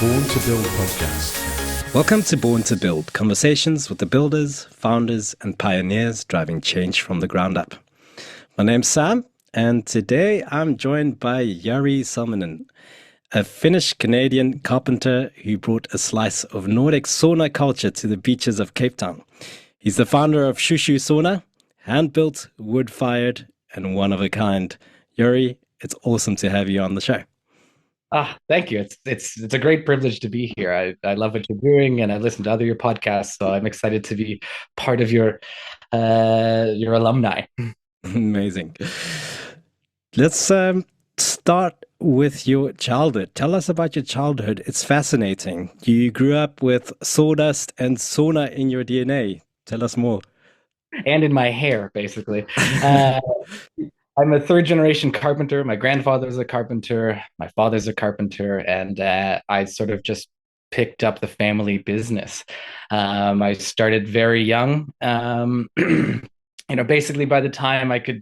Born to Build podcast. Welcome to Born to Build, conversations with the builders, founders, and pioneers driving change from the ground up. My name's Sam, and today I'm joined by Jari Salminen, a Finnish-Canadian carpenter who brought a slice of Nordic sauna culture to the beaches of Cape Town. He's the founder of ShuShu Sauna, hand-built, wood-fired, and one-of-a-kind. Jari, it's awesome to have you on the show. Thank you. It's a great privilege to be here. I love what you're doing, and I listen to other your podcasts, so I'm excited to be part of your alumni. Amazing. Let's start with your childhood. Tell us about your childhood. It's fascinating. You grew up with sawdust and sauna in your DNA. Tell us more. And in my hair, basically. I'm a third generation carpenter. My grandfather's a carpenter. My father's a carpenter. And I sort of just picked up the family business. I started very young. Basically by the time I could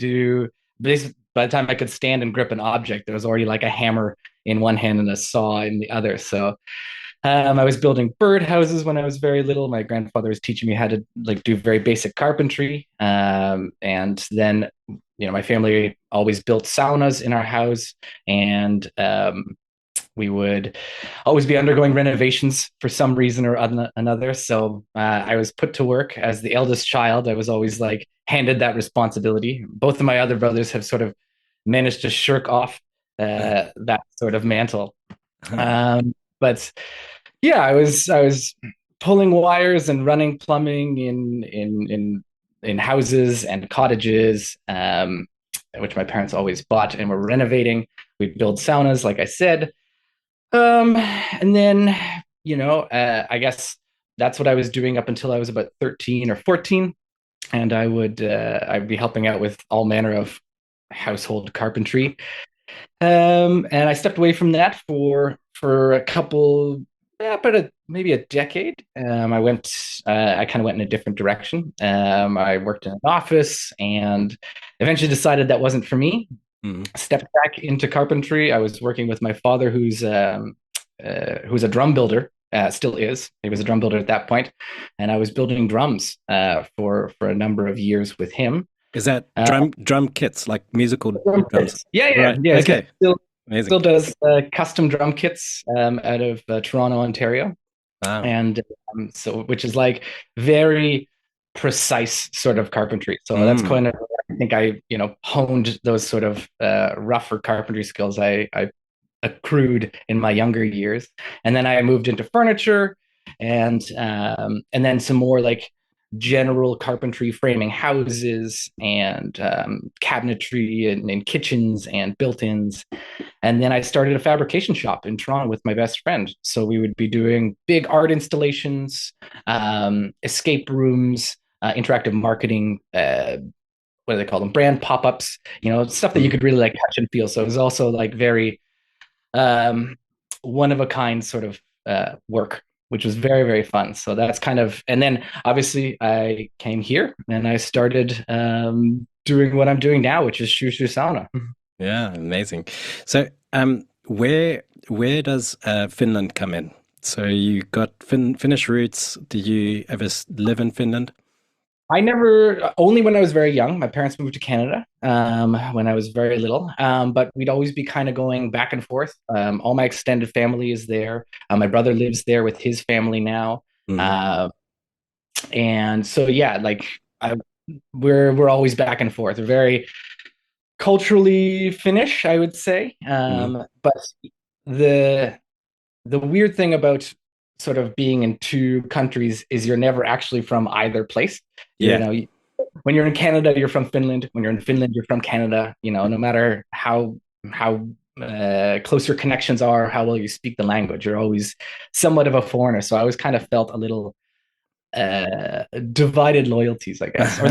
stand and grip an object, there was already like a hammer in one hand and a saw in the other. So I was building birdhouses when I was very little. My grandfather was teaching me how to do very basic carpentry. And then my family always built saunas in our house, and we would always be undergoing renovations for some reason or another. So I was put to work as the eldest child. I was always handed that responsibility. Both of my other brothers have sort of managed to shirk off that sort of mantle. But yeah, I was pulling wires and running plumbing in houses and cottages, which my parents always bought and were renovating. We'd build saunas, like I said. And then, I guess that's what I was doing up until I was about 13 or 14. And I'd be helping out with all manner of household carpentry. And I stepped away from that for a couple, maybe a decade. I kind of went in a different direction. I worked in an office and eventually decided that wasn't for me. Stepped back into carpentry. I was working with my father, who's a drum builder, still is. He was a drum builder at that point, and I was building drums for a number of years with him. Is that drum kits, like musical drums? Kits? Yeah. Right. Yeah. Okay. Still does custom drum kits out of Toronto, Ontario. Wow. And which is very precise sort of carpentry. So that's kind of, I think I honed those sort of rougher carpentry skills I accrued in my younger years. And then I moved into furniture and then some more general carpentry, framing houses and cabinetry and kitchens and built-ins. And then I started a fabrication shop in Toronto with my best friend. So we would be doing big art installations, escape rooms, interactive marketing, what do they call them? Brand pop-ups, stuff that you could really touch and feel. So it was also very one of a kind sort of work, which was very, very fun. So that's kind of, and then obviously I came here and I started doing what I'm doing now, which is ShuShu Sauna. Yeah, amazing. So where does Finland come in? So you got Finnish roots. Did you ever live in Finland? Only when I was very young. My parents moved to Canada when I was very little, but we'd always be kind of going back and forth. All my extended family is there. My brother lives there with his family now. And so, yeah, we're always back and forth. We're very culturally Finnish, I would say. But the weird thing about sort of being in two countries is you're never actually from either place. When you're in Canada, you're from Finland. When you're in Finland, you're from Canada. No matter how close your connections are, how well you speak the language, you're always somewhat of a foreigner. So I always kind of felt a little divided loyalties, I guess, or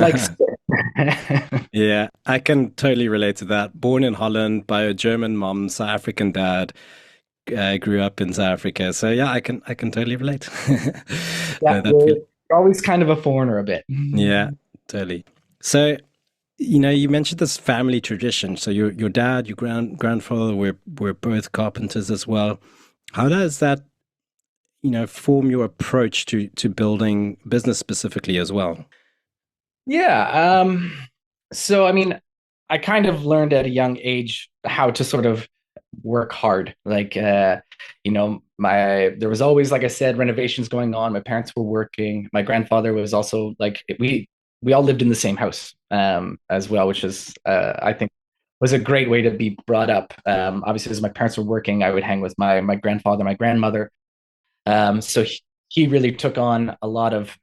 Yeah, I can totally relate to that. Born in Holland by a German mom, South African dad. I grew up in South Africa, so yeah, I can totally relate. Yeah, you're always kind of a foreigner a bit. Yeah, totally. So, you mentioned this family tradition. So your dad, your grandfather were both carpenters as well. How does that form your approach to building business specifically as well? Yeah. So I mean, I kind of learned at a young age how to sort of work hard. Like my there was always, like I said, renovations going on. My parents were working. My grandfather was also like we all lived in the same house as well, which is I think was a great way to be brought up. Obviously, as my parents were working, I would hang with my grandfather, my grandmother. So he really took on a lot of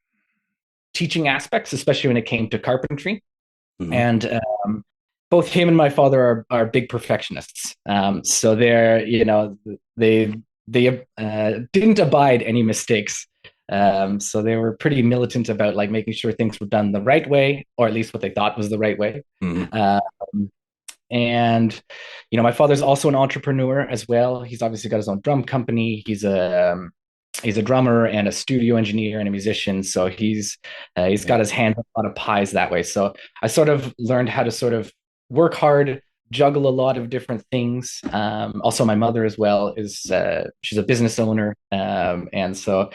teaching aspects, especially when it came to carpentry. Hmm. And both him and my father are big perfectionists. So they're, they didn't abide any mistakes. So they were pretty militant about like making sure things were done the right way, or at least what they thought was the right way. Hmm. Um, and my father's also an entrepreneur as well. He's obviously got his own drum company. He's a drummer and a studio engineer and a musician. So he's Yeah. got his hand in a lot of pies that way. So I sort of learned how to sort of work hard, juggle a lot of different things. Also, my mother as well is she's a business owner, and so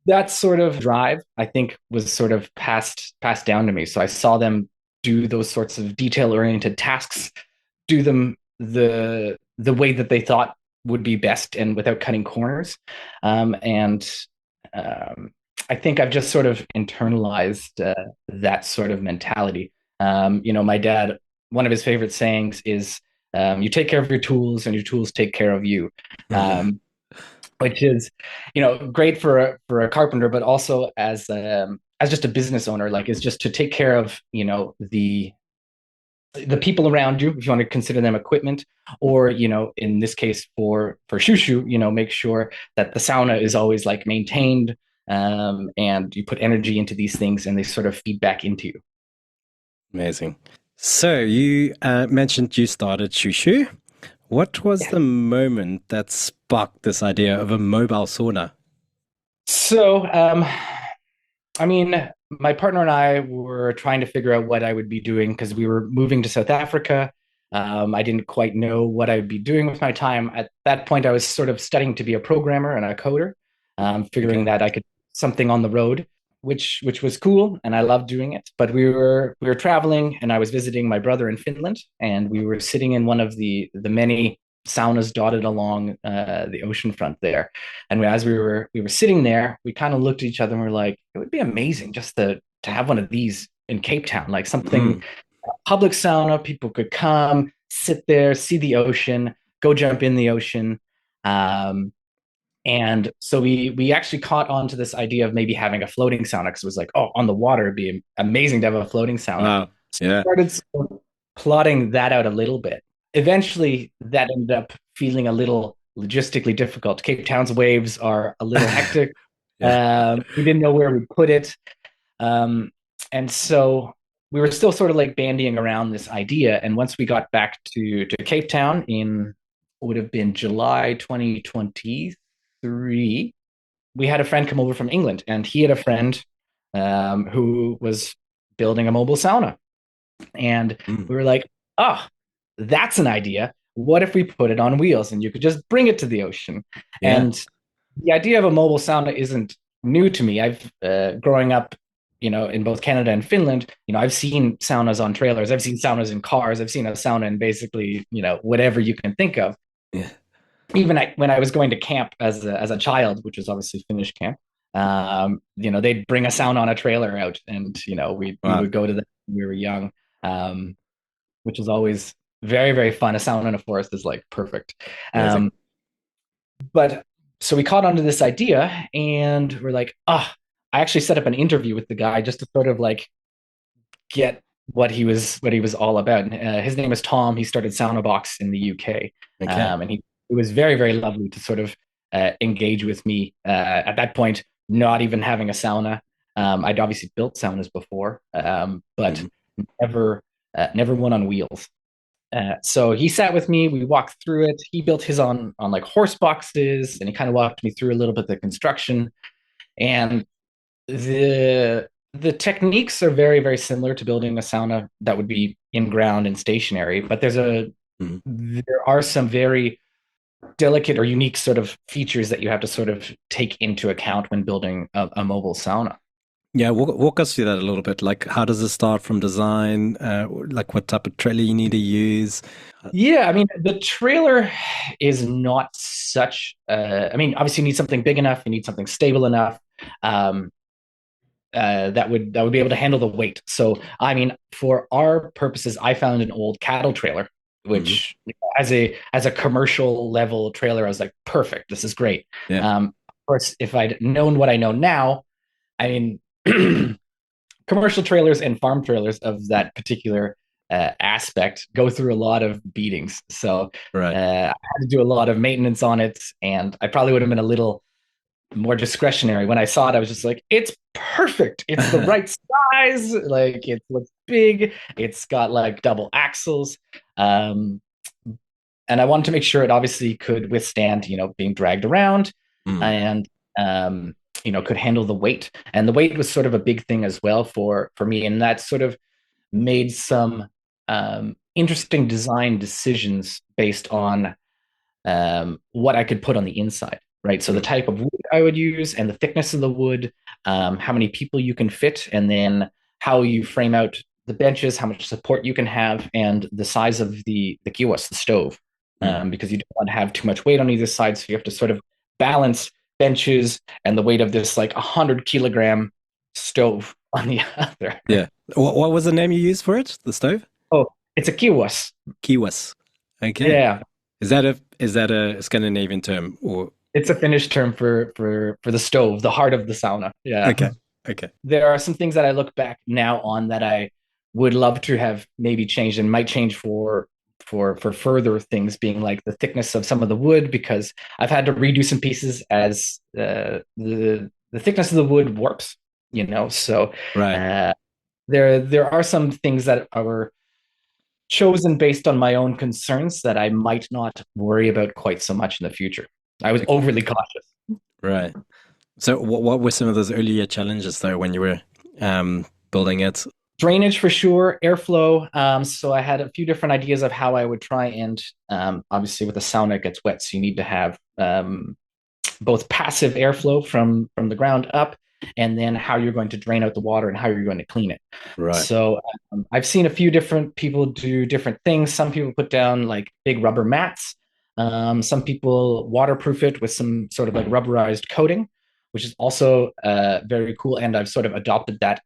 that sort of drive I think was sort of passed down to me. So I saw them do those sorts of detail oriented tasks, do them the way that they thought would be best and without cutting corners. And I think I've just sort of internalized that sort of mentality. My dad, one of his favorite sayings is, "You take care of your tools, and your tools take care of you." Um, which is, great for a carpenter, but also as just a business owner, like is just to take care of, the people around you, if you want to consider them equipment, or in this case for ShuShu, make sure that the sauna is always like maintained, and you put energy into these things and they sort of feed back into you. Amazing. So you mentioned you started ShuShu. What was Yeah. the moment that sparked this idea of a mobile sauna? So I mean, my partner and I were trying to figure out what I would be doing because we were moving to South Africa. I didn't quite know what I would be doing with my time. At that point, I was sort of studying to be a programmer and a coder, figuring Okay. that I could something on the road, which was cool, and I loved doing it. But we were traveling, and I was visiting my brother in Finland, and we were sitting in one of the many saunas dotted along the ocean front there. And as we were sitting there, we kind of looked at each other and we're like, it would be amazing just to have one of these in Cape Town, like something Mm. public sauna. People could come, sit there, see the ocean, go jump in the ocean. Um, and so we actually caught on to this idea of maybe having a floating sauna because it was like, oh, on the water, it'd be amazing to have a floating sauna. Wow. So we Yeah. started sort of plotting that out a little bit. Eventually, that ended up feeling a little logistically difficult. Cape Town's waves are a little hectic. Yeah. We didn't know where we put it. Um, and so we were still sort of like bandying around this idea. And once we got back to Cape Town in would have been July 2023, we had a friend come over from England, and he had a friend who was building a mobile sauna. And Mm. we were like, oh, that's an idea. What if we put it on wheels and you could just bring it to the ocean? Yeah. And the idea of a mobile sauna isn't new to me. I've growing up, in both Canada and Finland, I've seen saunas on trailers. I've seen saunas in cars. I've seen a sauna in basically, whatever you can think of. Yeah. Even when I was going to camp as a child, which was obviously Finnish camp, they'd bring a sauna on a trailer out, and we Wow. would go to that when we were young, um, which was always very very fun. A sauna in a forest is like perfect. Amazing. Um, but so we caught onto this idea, and we're like, I actually set up an interview with the guy just to sort of like get what he was all about. His name is Tom. He started Sauna Box in the UK, Okay. and it was very very lovely to sort of engage with me at that point. Not even having a sauna. I'd obviously built saunas before, but Mhm. never one on wheels. So he sat with me. We walked through it. He built his on like horse boxes, and he kind of walked me through a little bit the construction. And the techniques are very very similar to building a sauna that would be in ground and stationary, but Mhm. there are some very delicate or unique sort of features that you have to sort of take into account when building a mobile sauna. Yeah, walk us through that a little bit. Like, how does it start from design? Like, what type of trailer you need to use? Yeah, I mean, the trailer is not such. I mean, obviously, you need something big enough. You need something stable enough. Um, that would be able to handle the weight. So, I mean, for our purposes, I found an old cattle trailer, Hmm. which as a commercial level trailer, I was like, perfect. This is great. Yeah. Of course, if I'd known what I know now, I mean, commercial trailers and farm trailers of that particular aspect go through a lot of beatings. So Right. I had to do a lot of maintenance on it, and I probably would have been a little more discretionary. When I saw it, I was just like, it's perfect. It's the right size. Like it looks big. It's got like double axles. Um, and I wanted to make sure it obviously could withstand, being dragged around Mm. and, could handle the weight. And the weight was sort of a big thing as well for me. And that sort of made some interesting design decisions based on what I could put on the inside, right? So the Mm. type of wood I would use and the thickness of the wood, how many people you can fit, and then how you frame out the benches, how much support you can have, and the size of the kiwas, the stove, Mm. because you don't want to have too much weight on either side. So you have to sort of balance benches and the weight of this like 100 kilogram stove on the other. Yeah. What was the name you used for it? The stove? Oh, it's a kiwas. Kiwas. Okay. Yeah, Is that a Scandinavian term or it's a Finnish term for the stove, the heart of the sauna. Yeah. okay. Okay. There are some things that I look back now on that I would love to have maybe changed and might change for further things, being like the thickness of some of the wood, because I've had to redo some pieces as the thickness of the wood warps, So Right. uh, there are some things that are chosen based on my own concerns that I might not worry about quite so much in the future. I was Okay. overly cautious. Right. So what were some of those earlier challenges though when you were building it? Drainage for sure, airflow. So I had a few different ideas of how I would try and obviously with a sauna it gets wet, so you need to have both passive airflow from the ground up, and then how you're going to drain out the water and how you're going to clean it. Right. So I've seen a few different people do different things. Some people put down like big rubber mats. Some people waterproof it with some sort of like rubberized coating, which is also very cool. And I've sort of adopted that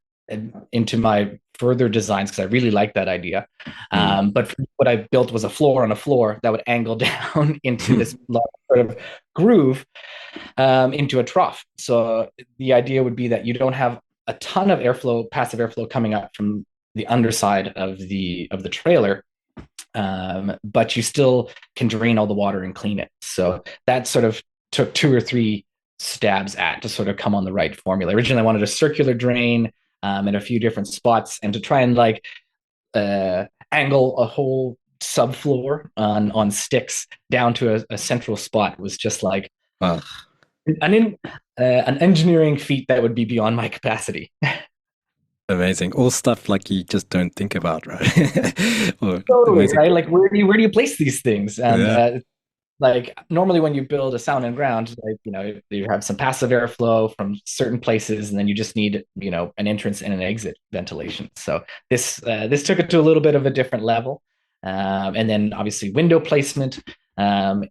into my further designs because I really like that idea. Mm. But what I built was a floor on a floor that would angle down into this sort of groove into a trough. So the idea would be that you don't have a ton of airflow, passive airflow coming up from the underside of the trailer, but you still can drain all the water and clean it. So that sort of took two or three stabs at to sort of come on the right formula. Originally, I wanted a circular drain in a few different spots, and to try and like angle a whole subfloor on sticks down to a central spot was just like Wow. an engineering feat that would be beyond my capacity. Amazing. All stuff like you just don't think about, right? Or Totally, amazing. right? Like where do you place these things? And Yeah. like normally when you build a sauna and ground, like you have some passive airflow from certain places, and then you just need an entrance and an exit ventilation. So this took it to a little bit of a different level, and then obviously window placement, and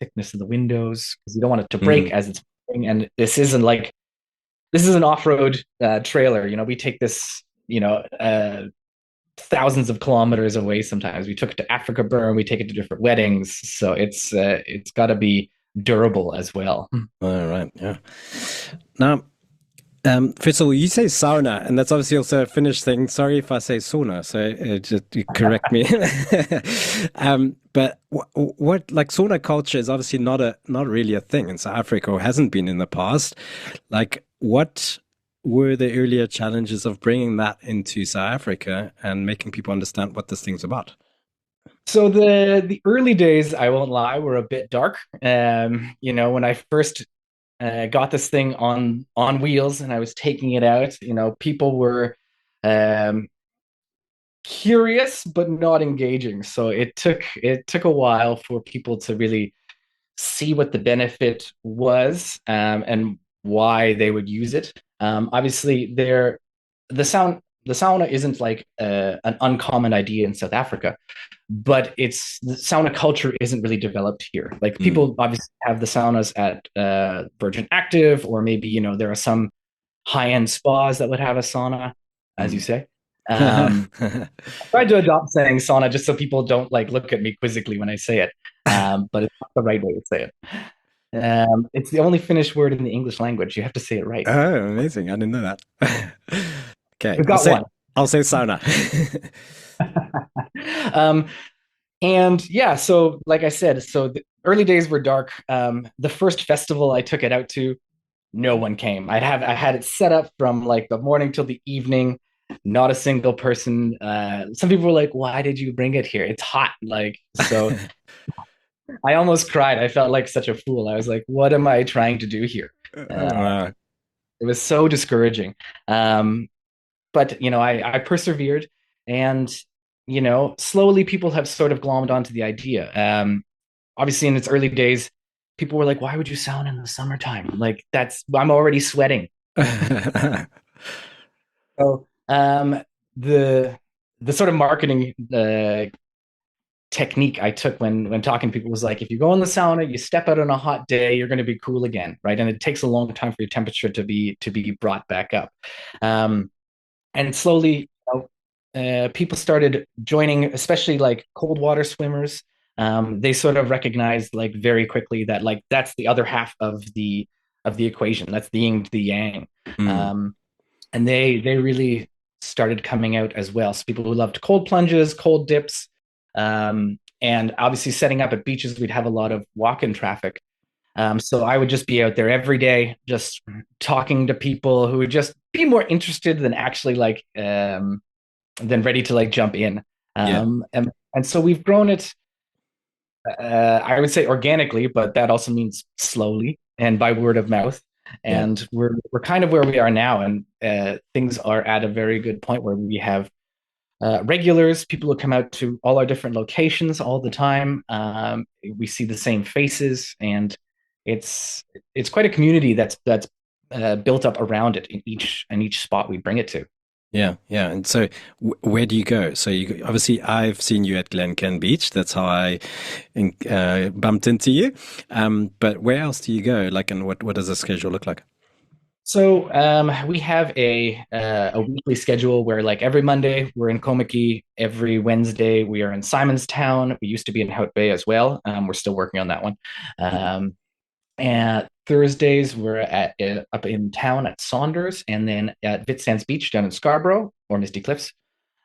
thickness of the windows because you don't want it to break Mm. as it's moving. And this is an off-road trailer. We take this thousands of kilometers away sometimes. We took it to Africa burn, we take it to different weddings, so it's got to be durable as well. All right. Yeah. Now, first of all, you say sauna, and that's obviously also a Finnish thing. Sorry if I say sauna, so just you correct me. But what like sauna culture is obviously not really a thing in South Africa or hasn't been in the past. Like, what were the earlier challenges of bringing that into South Africa and making people understand what this thing's about? So the early days, I won't lie, were a bit dark. When I first got this thing on wheels and I was taking it out, people were um, curious but not engaging. So it took a while for people to really see what the benefit was, and why they would use it. Obviously, the sauna isn't like an uncommon idea in South Africa, but it's the sauna culture isn't really developed here. Like Mm. people obviously have the saunas at Virgin Active, or maybe there are some high-end spas that would have a sauna, as you Mm. say. I tried to adopt saying sauna just so people don't like look at me quizzically when I say it, but it's not the right way to say it. It's the only Finnish word in the English language. You have to say it right. Oh, amazing. I didn't know that. Okay, We've got one. I'll say sauna. um, and yeah, so like I said, so the early days were dark. The first festival I took it out to, no one came. I had it set up from like the morning till the evening. Not a single person. Some people were like, "Why did you bring it here? It's hot." Like so, I almost cried. I felt like such a fool. I was like, "What am I trying to do here?" Wow. It was so discouraging. Um, but I persevered, and slowly people have sort of glommed onto the idea. Obviously, in its early days, people were like, "Why would you sauna in the summertime? Like I'm already sweating." So the the sort of marketing technique I took when talking to people was like, if you go in the sauna, you step out on a hot day, you're going to be cool again, right? And it takes a long time for your temperature to be brought back up. Um, and slowly, people started joining, especially like cold water swimmers. They sort of recognized like very quickly that like that's the other half of the equation. That's the yin to the yang. Mm. Um, and they really started coming out as well. So people who loved cold plunges, cold dips, and obviously setting up at beaches, we'd have a lot of walk-in traffic. So I would just be out there every day, just talking to people who would just be more interested than actually like than ready to like jump in. Yeah. And so we've grown it. I would say organically, but that also means slowly and by word of mouth. Yeah. And we're kind of where we are now, and things are at a very good point where we have regulars, people who come out to all our different locations all the time. We see the same faces, and it's it's quite a community that's built up around it in each spot we bring it to. Yeah, yeah. And so, where do you go? So, obviously, I've seen you at Glencairn Beach. That's how I bumped into you. But where else do you go? Like, and what does the schedule look like? So we have a weekly schedule where like every Monday we're in Komaki, every Wednesday we are in Simonstown. We used to be in Hout Bay as well. We're still working on that one. Um, and Thursdays we're at up in town at Saunders, and then at Vitsands Beach down in Scarborough or Misty Cliffs.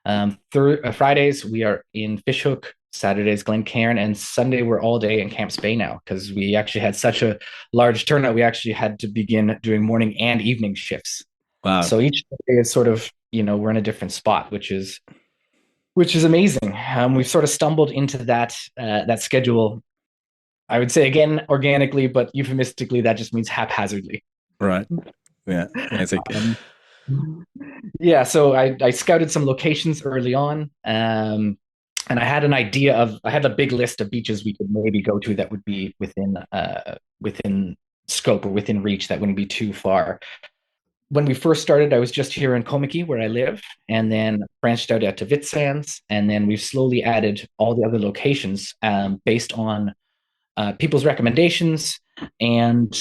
Fridays we are in Fishhook. Saturdays Glencairn, and Sunday we're all day in Camps Bay now because we actually had such a large turnout. We actually had to begin doing morning and evening shifts. Wow. So each day is sort of we're in a different spot, which is amazing. We've sort of stumbled into that schedule. I would say again organically, but euphemistically that just means haphazardly. Right. Yeah. Amazing. Yeah, so I scouted some locations early on, and I had an idea I had a big list of beaches we could maybe go to that would be within scope or within reach that wouldn't be too far. When we first started, I was just here in Komaki where I live, and then branched out to Vitsands, and then we've slowly added all the other locations based on people's recommendations and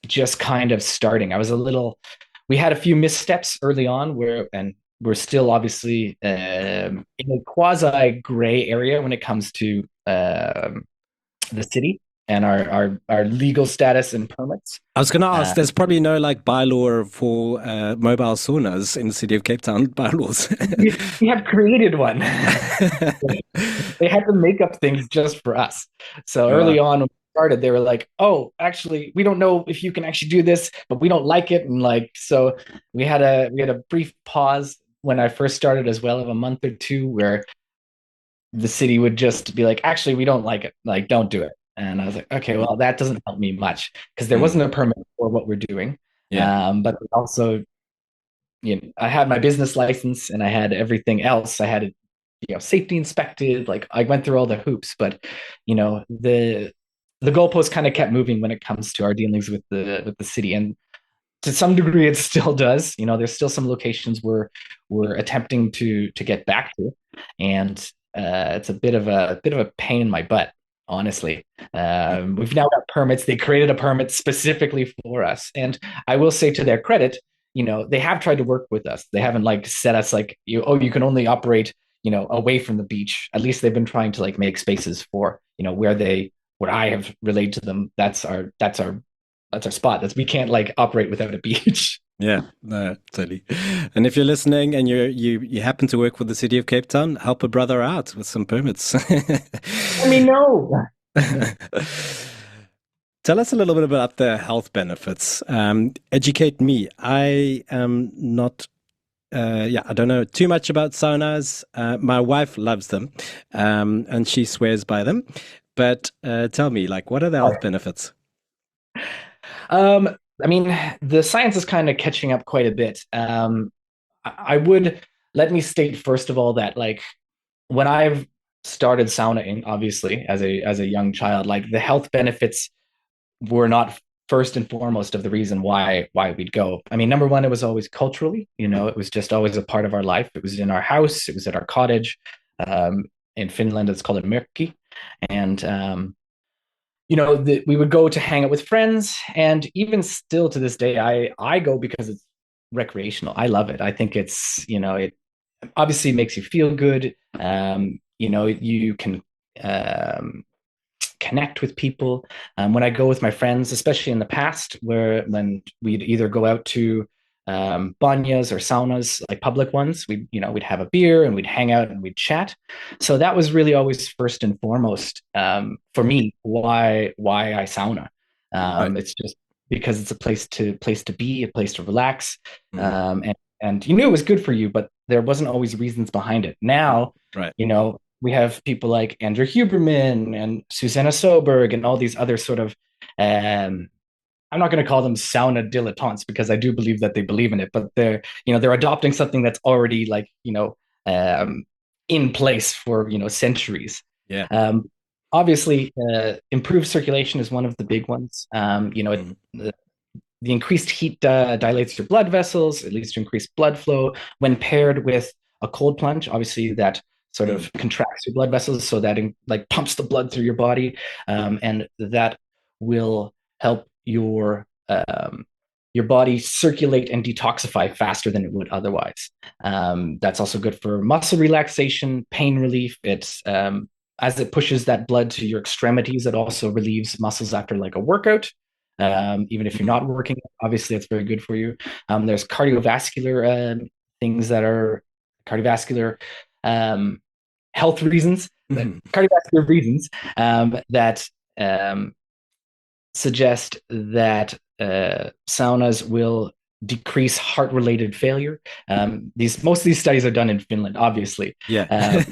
just kind of starting. We had a few missteps early on and we're still obviously in a quasi gray area when it comes to the city and our legal status and permits. I was going to ask, Uh, there's probably no like bylaw for mobile saunas in the city of Cape Town, bylaws. we have created one. They had to make up things just for us. So Uh, early on when we started, they were like, "Oh, actually, we don't know if you can actually do this, but we don't like it." And like, so we had a brief pause when I first started as well of a month or two where the city would just be like, "Actually, we don't like it. Like, don't do it." And I was like, "Okay, well, that doesn't help me much because there mm, wasn't a permit for what we're doing." yeah. But also, I had my business license and I had everything else. I had it, safety inspected. Like I went through all the hoops, but the the goalposts kind of kept moving when it comes to our dealings with the city, and to some degree it still does. There's still some locations where we're attempting to get back to, and it's a bit of a pain in my butt, honestly. We've now got permits. They created a permit specifically for us, and I will say to their credit, they have tried to work with us. They haven't like set us like you can only operate away from the beach. At least they've been trying to like make spaces for where I have relayed to them. That's our spot. We can't like operate without a beach. Yeah, no, totally. And if you're listening and you happen to work with the city of Cape Town, help a brother out with some permits. Let me know. Tell us a little bit about the health benefits. Educate me. I am not, I don't know too much about saunas. My wife loves them, and she swears by them. But tell me, like, what are the health benefits? I mean, the science is kind of catching up quite a bit. I would let me state first of all that like when I've started saunaing, obviously as a young child, like the health benefits were not first and foremost of the reason why we'd go. I mean, number one, it was always culturally, it was just always a part of our life. It was in our house, it was at our cottage. In Finland, it's called a mökki, and we would go to hang out with friends, and even still to this day, I go because it's recreational. I love it. I think it obviously makes you feel good. You can connect with people. When I go with my friends, especially in the past, when we'd either go out to banyas or saunas, like public ones, we'd have a beer and we'd hang out and we'd chat. So that was really always first and foremost for me why I sauna. Right. It's just because it's a place to be, a place to relax, Mm. and you knew it was good for you, but there wasn't always reasons behind it. Now, Right. we have people like Andrew Huberman and Susanna Soberg and all these other sort of I'm not going to call them sauna dilettantes because I do believe that they believe in it, but they're adopting something that's already like, in place for, centuries. Yeah. Obviously, improved circulation is one of the big ones. Mm. The increased heat dilates your blood vessels. It leads to increased blood flow when paired with a cold plunge. Obviously, that sort of contracts your blood vessels, so that like pumps the blood through your body, and that will help your body circulate and detoxify faster than it would otherwise. That's also good for muscle relaxation, pain relief. It's as it pushes that blood to your extremities, it also relieves muscles after like a workout. Even if you're not working, obviously it's very good for you. There's cardiovascular things that are cardiovascular health reasons, cardiovascular reasons that suggest that saunas will decrease heart-related failure. Most of these studies are done in Finland, obviously. Yeah.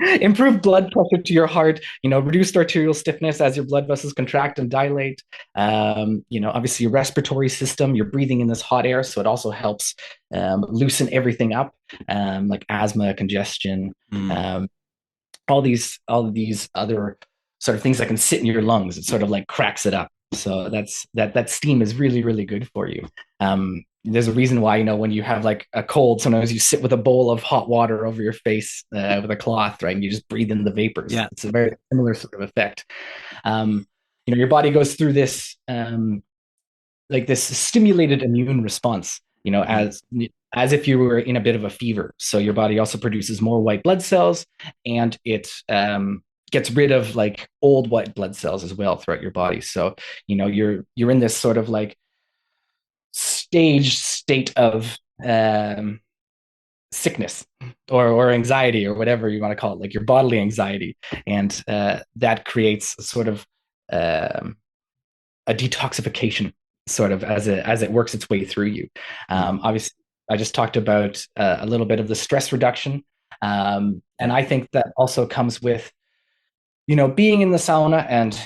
Improve blood pressure to your heart. Reduced arterial stiffness as your blood vessels contract and dilate. Obviously your respiratory system. You're breathing in this hot air, so it also helps loosen everything up, like asthma, congestion, all these other sort of things that can sit in your lungs. It sort of like cracks it up. So that steam is really, really good for you. There's a reason why, when you have like a cold, sometimes you sit with a bowl of hot water over your face with a cloth, right? And you just breathe in the vapors. Yeah. It's a very similar sort of effect. Your body goes through this, like this stimulated immune response, as if you were in a bit of a fever. So your body also produces more white blood cells, and it gets rid of like old white blood cells as well throughout your body. So, you're in this sort of like state of sickness or anxiety or whatever you want to call it, like your bodily anxiety. And that creates sort of a detoxification sort of as it works its way through you. Obviously, I just talked about a little bit of the stress reduction. And I think that also comes with being in the sauna, and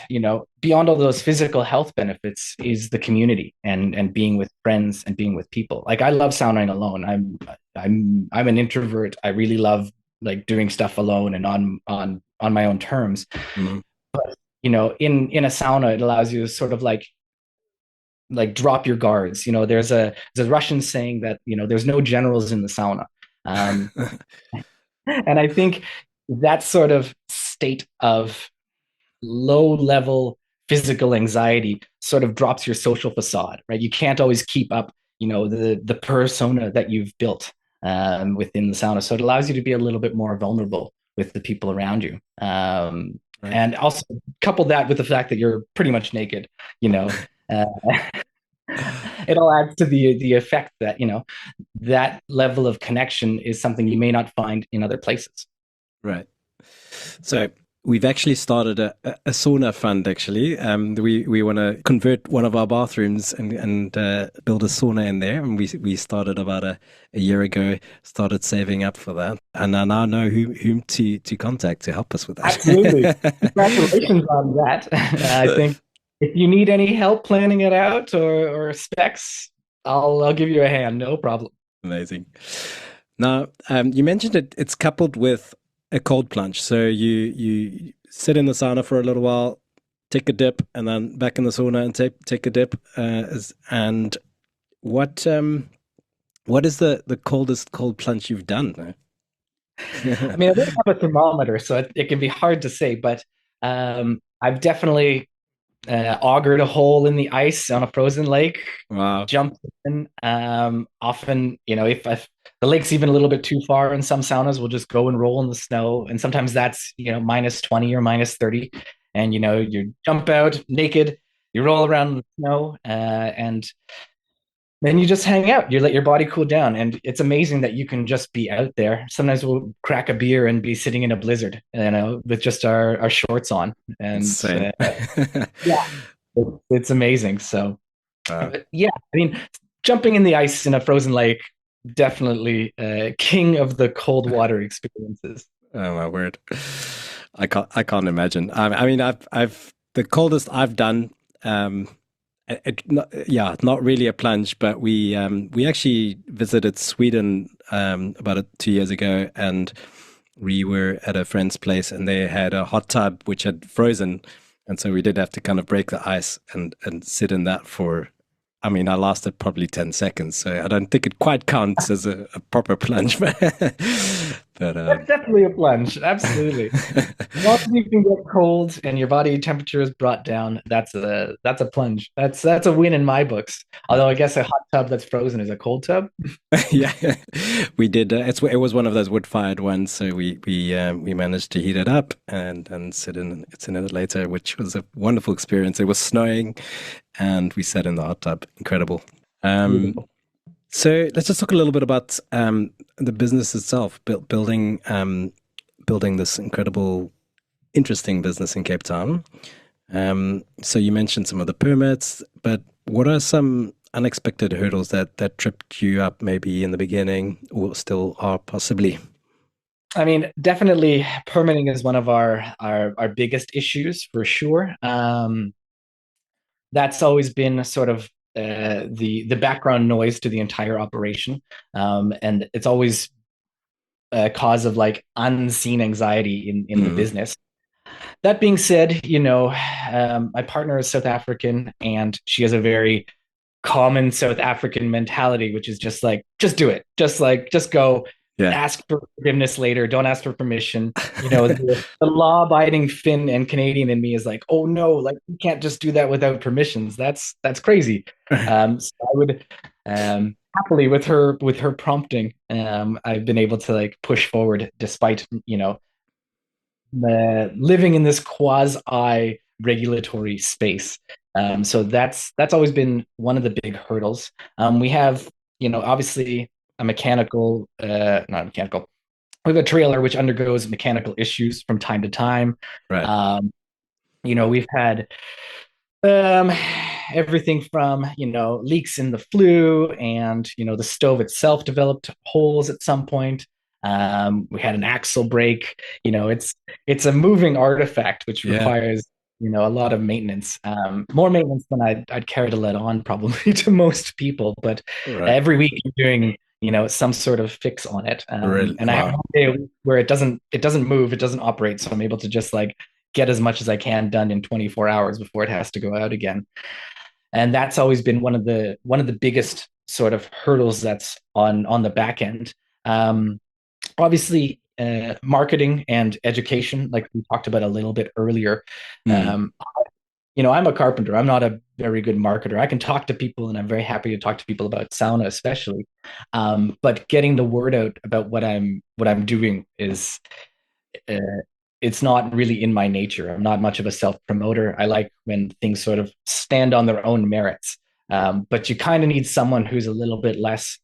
beyond all those physical health benefits is the community and being with friends and being with people. Like I love saunaing alone. I'm an introvert. I really love like doing stuff alone and on my own terms. Mm-hmm. But in a sauna, it allows you to sort of like drop your guards. There's a Russian saying that, there's no generals in the sauna. Um, and I think that sort of state of low level physical anxiety sort of drops your social facade, right? You can't always keep up, the persona that you've built within the sauna. So it allows you to be a little bit more vulnerable with the people around you. Right. And also couple that with the fact that you're pretty much naked, you know, uh, it all adds to the effect that, that level of connection is something you may not find in other places. Right. So we've actually started a sauna fund. Actually, we want to convert one of our bathrooms and build a sauna in there. And we started about a year ago. Started saving up for that, and I now know whom to contact to help us with Absolutely. that. Congratulations on that. I think if you need any help planning it out or specs, I'll give you a hand. No problem. Amazing. Now, you mentioned it's coupled with a cold plunge. So you sit in the sauna for a little while, take a dip, and then back in the sauna and take a dip. And what is the coldest cold plunge you've done? I mean, I don't have a thermometer, so it can be hard to say, but I've definitely augured a hole in the ice on a frozen lake, Wow. jumped in. Often, if the lake's even a little bit too far in some saunas, we'll just go and roll in the snow. And sometimes that's, minus 20 or minus 30. And, you jump out naked, you roll around in the snow, and then you just hang out. You let your body cool down. And it's amazing that you can just be out there. Sometimes we'll crack a beer and be sitting in a blizzard, with just our shorts on. And Insane. yeah, it's amazing. So, Wow. yeah, I mean, jumping in the ice in a frozen lake, definitely king of the cold water experiences. Oh my word. I can't imagine. I mean, I've the coldest I've done. Um, not really a plunge, but we actually visited Sweden about 2 years ago, and we were at a friend's place, and they had a hot tub which had frozen, and so we did have to kind of break the ice and sit in that for. I mean, I lasted probably 10 seconds, so I don't think it quite counts as a proper plunge, but That's definitely a plunge. Absolutely. As long as you can get cold and your body temperature is brought down, that's a plunge. That's a win in my books. Although I guess a hot tub that's frozen is a cold tub. yeah, we did. It was one of those wood-fired ones, so we managed to heat it up and sit in it later, which was a wonderful experience. It was snowing, and we sat in the hot tub. Incredible. Um, Beautiful. so let's just talk a little bit about the business itself, building this incredible, interesting business in Cape Town. So you mentioned some of the permits, but what are some unexpected hurdles that tripped you up maybe in the beginning or still are possibly? I mean, definitely permitting is one of our biggest issues for sure. That's always been sort of the background noise to the entire operation, and it's always a cause of like unseen anxiety in the Mm, business. That being said, my partner is South African, and she has a very common South African mentality, which is just like, just do it, just go. yeah. Ask for forgiveness later. Don't ask for permission. The law-abiding Finn and Canadian in me is like, oh no, like you can't just do that without permissions. That's crazy. So I would happily with her prompting, I've been able to like push forward despite living in this quasi regulatory space. So that's always been one of the big hurdles. We have, obviously a mechanical, not mechanical. We have a trailer which undergoes mechanical issues from time to time. Right. Um, we've had um, everything from, leaks in the flue and, the stove itself developed holes at some point. We had an axle break. It's a moving artifact which Yeah. requires, a lot of maintenance, more maintenance than I'd care to let on probably to most people. But Right. every week I'm doing, some sort of fix on it. Really. And I have Wow. one day a week where it doesn't move, it doesn't operate. So I'm able to just like get as much as I can done in 24 hours before it has to go out again. And that's always been one of the biggest sort of hurdles that's on the back end. Obviously, marketing and education, like we talked about a little bit earlier. Mm. Um, I'm a carpenter. I'm not a very good marketer. I can talk to people, and I'm very happy to talk to people about sauna, especially. But getting the word out about what I'm doing is uh, it's not really in my nature. I'm not much of a self promoter. I like when things sort of stand on their own merits. But you kind of need someone who's a little bit less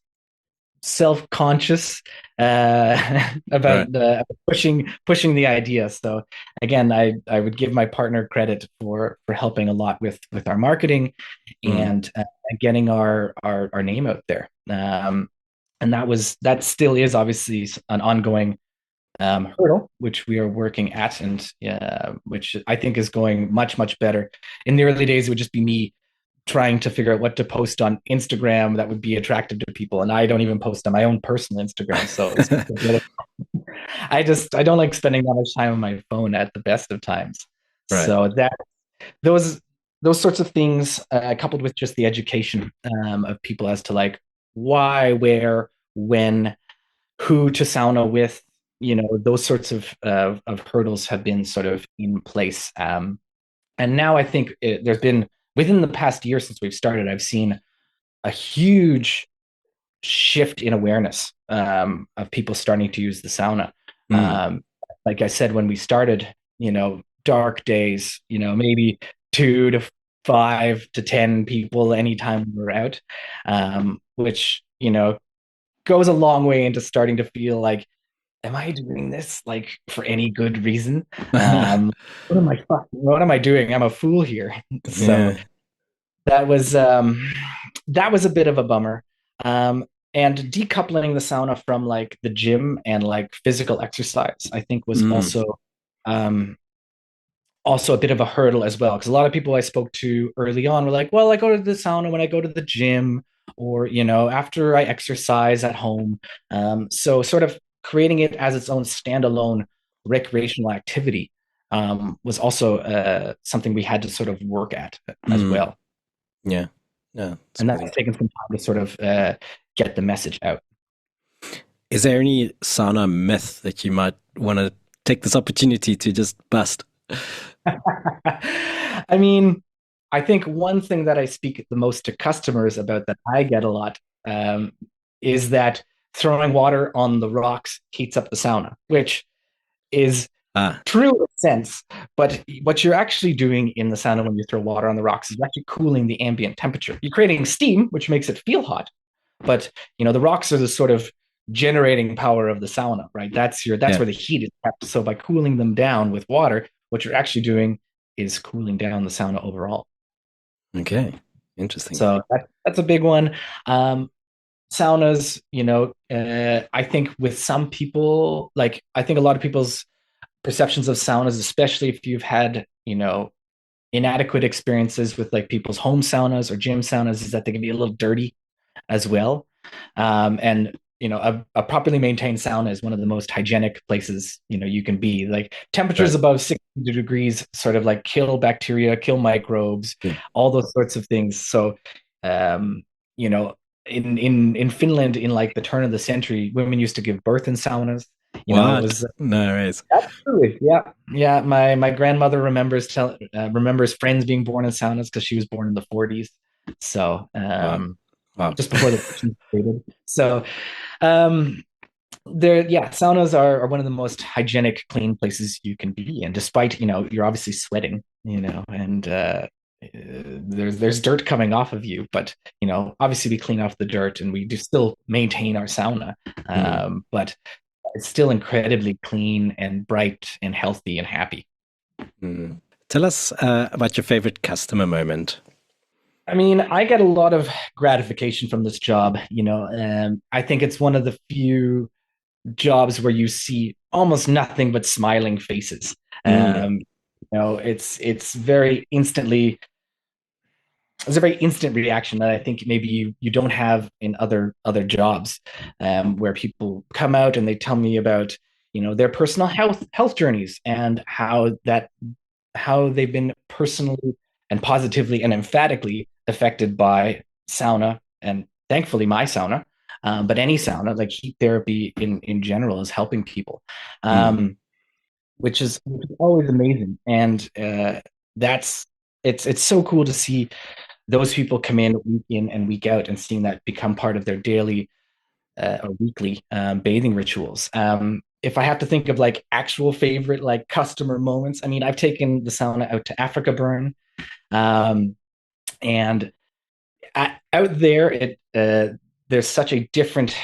self-conscious Right. about the pushing the idea. So again, I would give my partner credit for helping a lot with our marketing Mm. and getting our name out there. And that still is obviously an ongoing hurdle, which we are working at, and which I think is going much better. In the early days, it would just be me trying to figure out what to post on Instagram that would be attractive to people. And I don't even post on my own personal Instagram. So I don't like spending that much time on my phone at the best of times. Right. So those those sorts of things, coupled with just the education of people as to like why, where, when, who to sauna with, those sorts of hurdles have been sort of in place. And now I think there's been within the past year since we've started, I've seen a huge shift in awareness of people starting to use the sauna. Mm. Like I said, when we started, dark days, maybe 2 to 5 to 10 people anytime we were out, which, goes a long way into starting to feel like, am I doing this like for any good reason? Um, what am I doing? I'm a fool here. So Yeah. that was um that was a bit of a bummer. Um, and decoupling the sauna from like the gym and like physical exercise, I think was Mm. um also a bit of a hurdle as well. Because a lot of people I spoke to early on were like, well, I go to the sauna when I go to the gym or, after I exercise at home. So sort of creating it as its own standalone recreational activity was also something we had to sort of work at as Mm. well. Yeah. Yeah. It's And that's brilliant. taken some time to sort of get the message out. Is there any sauna myth that you might want to take this opportunity to just bust? I mean, I think one thing that I speak the most to customers about that I get a lot um, is that throwing water on the rocks heats up the sauna, which is Ah, true in a sense. But what you're actually doing in the sauna when you throw water on the rocks is actually cooling the ambient temperature. You're creating steam, which makes it feel hot. But the rocks are the sort of generating power of the sauna, right? That's yeah. where the heat is kept. So by cooling them down with water, what you're actually doing is cooling down the sauna overall. Okay. Interesting. So that's a big one. Saunas, I think with some people, like I think a lot of people's perceptions of saunas, especially if you've had, inadequate experiences with like people's home saunas or gym saunas, is that they can be a little dirty as well. And a properly maintained sauna is one of the most hygienic places you can be. Like temperatures Right. above 60 degrees, sort of like kill bacteria, kill microbes, Yeah. all those sorts of things. So, um, you know, in Finland, in like the turn of the century, women used to give birth in saunas. It What? was No worries. absolutely, yeah, yeah. My grandmother remembers friends being born in saunas because she was born in the 40s. So, Wow. Wow. just before the kitchen created. So, um, saunas are one of the most hygienic, clean places you can be. And despite, you're obviously sweating, and there's dirt coming off of you, but obviously we clean off the dirt and we do still maintain our sauna. Mm. But it's still incredibly clean and bright and healthy and happy. Mm. Tell us about your favorite customer moment. I mean, I get a lot of gratification from this job, and I think it's one of the few jobs where you see almost nothing but smiling faces. Mm. It's very instantly. It's a very instant reaction that I think maybe you don't have in other jobs, where people come out and they tell me about their personal health journeys and how that how they've been personally and positively and emphatically affected by sauna, and thankfully my sauna, but any sauna, like heat therapy in general, is helping people, Mm. um, which is always amazing. And that's it's so cool to see those people come in and week out, and seeing that become part of their daily or weekly bathing rituals. If I have to think of like actual favorite like customer moments, I mean, I've taken the sauna out to Africa Burn, um, and out there, it there's such a different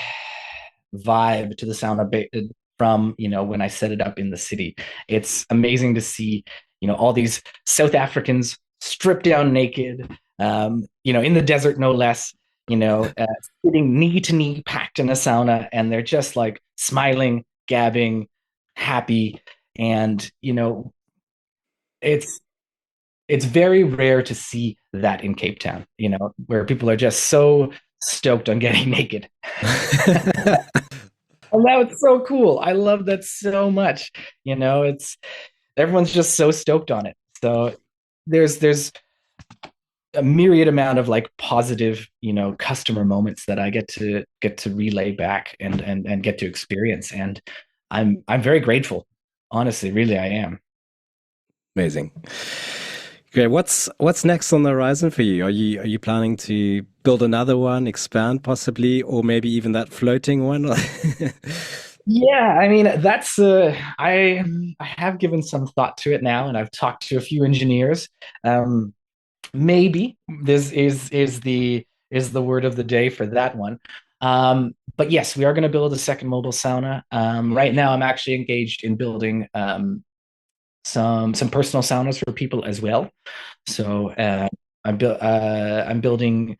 vibe to the sauna from when I set it up in the city. It's amazing to see all these South Africans stripped down naked, in the desert no less, sitting knee to knee packed in a sauna, and they're just like smiling, gabbing, happy, and it's it's very rare to see that in Cape Town, where people are just so stoked on getting naked. And that was so cool. I love that so much. It's everyone's just so stoked on it. So there's a myriad amount of like positive, customer moments that I get to relay back and get to experience. And I'm very grateful. Honestly, really I am. Amazing. Great. What's next on the horizon for you? Are you planning to build another one, expand possibly, or maybe even that floating one? Yeah, I mean that's I have given some thought to it now, and I've talked to a few engineers. Um, Maybe this is the word of the day for that one. But yes, we are going to build a second mobile sauna. Right now, I'm actually engaged in building some personal saunas for people as well. So I'm building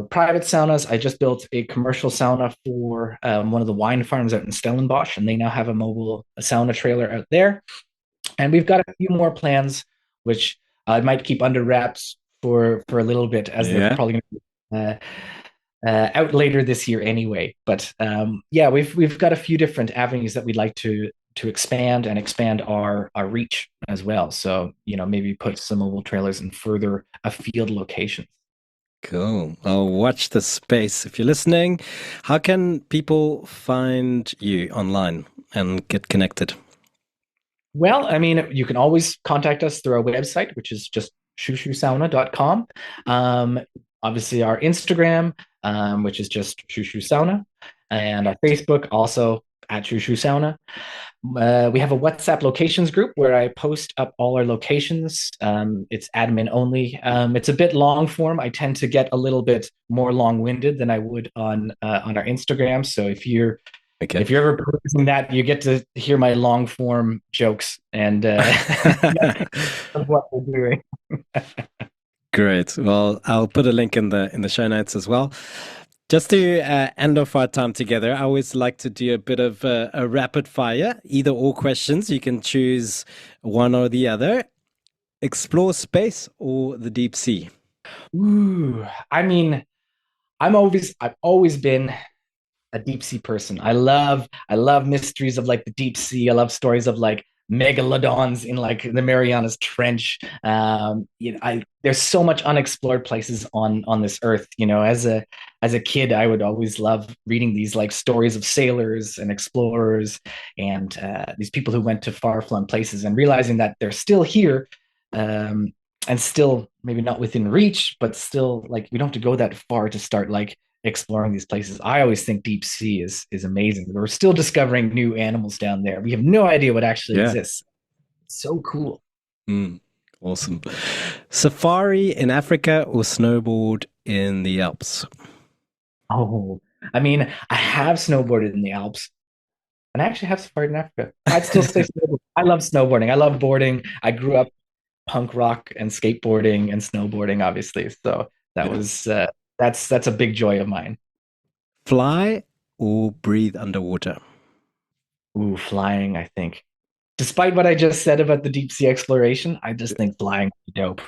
private saunas. I just built a commercial sauna for one of the wine farms out in Stellenbosch, and they now have a mobile sauna trailer out there. And we've got a few more plans, which I might keep under wraps for a little bit, as they're Yeah. probably going to be out later this year anyway. But yeah, we've got a few different avenues that we'd like to expand our reach as well. So maybe put some mobile trailers in further afield locations. Cool. I'll watch the space. If you're listening, how can people find you online and get connected? Well, I mean, you can always contact us through our website, which is just shushusauna.com. Um, Obviously, our Instagram, which is just ShuShu Sauna, and our Facebook also at ShuShu Sauna. We have a WhatsApp locations group where I post up all our locations. It's admin only. It's a bit long form. I tend to get a little bit more long-winded than I would on our Instagram. So Okay. if you're ever perusing that, you get to hear my long form jokes and of what we're doing. Great. Well, I'll put a link in the show notes as well. Just to end off our time together, I always like to do a bit of a rapid fire, either or questions. You can choose one or the other. Explore space or the deep sea. Ooh, I mean, I've always been a deep sea person. I love mysteries of like the deep sea. I love stories of like megalodons in like the Marianas Trench. I there's so much unexplored places on this earth. As a kid, I would always love reading these like stories of sailors and explorers and these people who went to far-flung places, and realizing that they're still here. Um, and still maybe not within reach, but still like we don't have to go that far to start like exploring these places. I always think deep sea is amazing. We're still discovering new animals down there. We have no idea what actually Yeah. exists. It's so cool. Mm, awesome. Safari in Africa or snowboard in the Alps? Oh, I mean, I have snowboarded in the Alps, and I actually have safari in Africa. I'd still say snowboarding. I love snowboarding. I love boarding. I grew up punk rock and skateboarding and snowboarding, obviously. So that Yeah. was that's a big joy of mine. Fly or breathe underwater? Ooh, flying, I think. Despite what I just said about the deep sea exploration, I just think flying would be dope.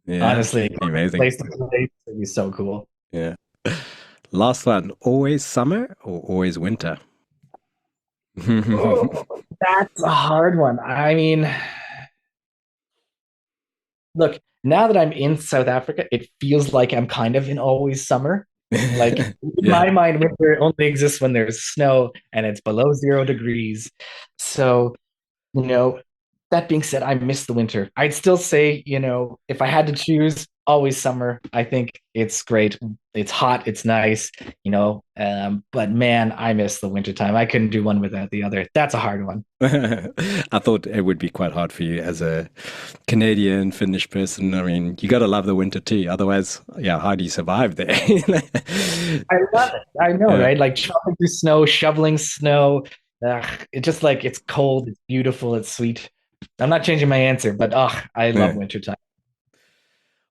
Yeah. Honestly, Amazing. place to place would be so cool. Yeah. Last one. Always summer or always winter? Oh, that's a hard one. I mean, Look, now that I'm in South Africa, it feels like I'm kind of in always summer. Like in Yeah. my mind, winter only exists when there's snow and it's below 0 degrees. So, you know, that being said, I miss the winter. I'd still say, if I had to choose, always summer. I think it's great. It's hot, it's nice, but man, I miss the winter time. I couldn't do one without the other. That's a hard one. I thought it would be quite hard for you as a Canadian Finnish person. I mean, you got to love the winter too. Otherwise, yeah, how do you survive there? I love it. I know, Yeah. right? Like chopping through snow, shoveling snow. It's just like it's cold, it's beautiful, it's sweet. I'm not changing my answer, but I love Yeah. wintertime.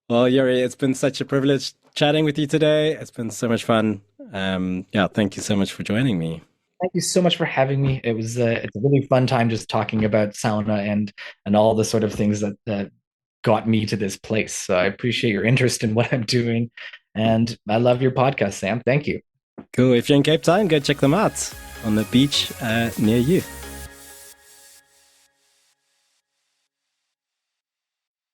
Well, Yuri, it's been such a privilege chatting with you today. It's been so much fun. Yeah, thank you so much for joining me. Thank you so much for having me. It's a really fun time just talking about sauna and all the sort of things that got me to this place. So I appreciate your interest in what I'm doing, and I love your podcast, Sam. Thank you. Cool. If you're in Cape Town, go check them out on the beach near you.